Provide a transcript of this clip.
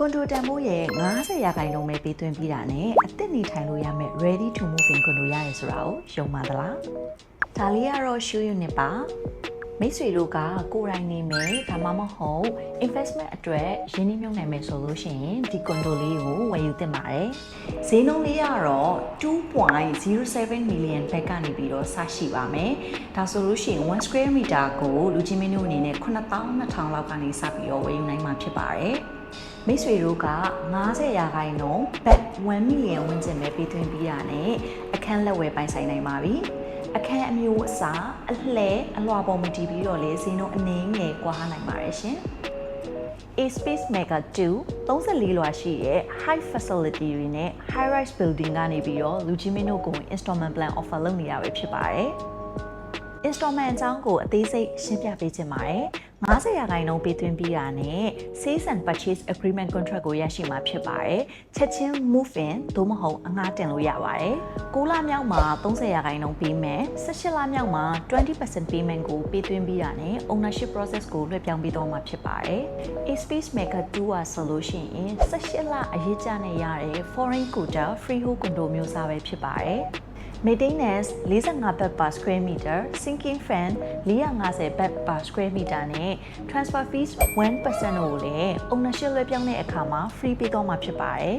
ကွန်ဒိုတန်မိုးရဲ့90ရာခိုင်နှုန်းပဲပေးသွင်းပြီးတာနဲ့အသစ်နေထိုင်လို့ရမယ် ready to move in ကွန်ဒိုရတယ်ဆိုတာကိုယုံပါသလားဒါလေးကတော့ show unit ပါမိတ်ဆွေတို့ကကိုယ်တိုင်နေမယ်ဒါမှမဟုတ် investment အတွက်ရင်းနှီးမြှုပ်နှံမယ်ဆိုလို့ရှိရင်ဒီကွန်ဒိုလေးကိုဝယ်ယူသင့်ပါတယ်ဈေးနှုန်းလေးကတော့ 2.07 million ဘက်ကနေပြီးတော့စရှိပါမယ်ဒါဆိုလို့ရှိရင်1 square meter ကိုလူချင်းမင်းတို့အနေနဲ့9200လောက်ကနေစပြီးတော့ဝယ်ယူနိုင်မှာဖြစ်ပါတယ်မိတ်ဆွေတို့က90ရာခိုင်နှုန်းဘတ်1 million ဝန်းကျင်ပဲပေးသွင်းပြီးတာနဲ့အခန်းလက်ဝယ်ပိုင်ဆိုင်နိုင်ပါပြီအခန်းအမျိုးအစားအလှဲအလွှာပေါ်မူတည်ပြီးတော့လေဈေးနှုန်းအနည်းငယ်ကွာနိုင်ပါတယ်ရှင် A Space Mega 2 34လွှာရှိတဲ့ high facility တွေနဲ့ high rise building ကနေပြီးတော့လူကြီးမင်းတို့ကို installment plan offer လုပ်နေတာပဲဖြစ်ပါတယ် installment အကြောင်းကိုအသေးစိတ်ရှင်းပြပေးချင်ပါတယ်90ရာခိုင်နှုန်းပေးသွင်းပြီးတာနဲ့ sales and purchase agreement contract ကိုရရှိမှာဖြစ်ပါတယ်ချက်ချင်း move in သို့မဟုတ်အငှားတင်လို့ရပါတယ်9လမြောက်မှာ30ရာခိုင်နှုန်းပေးမယ်18လမြောက်မှာ 20% payment ကိုပေးသွင်းပြီးတာနဲ့ ownership process ကိုလွှဲပြောင်းပေးတော့မှာဖြစ်ပါတယ် A Space Mega 2 อ่ะဆိုလို့ရှိရင်18လအရေးကြနဲ့ရတဲ့ foreign quota freehold condo မျိုးစားပဲဖြစ်ပါတယ်maintenance 45 baht per square meter sinking fan 450 baht per square meter နဲ့ transfer fees 1% ကိုလည်း ownership လွှဲပြောင်းတဲ့အခါမှာ free ပေးတော့မှာဖြစ်ပါတယ်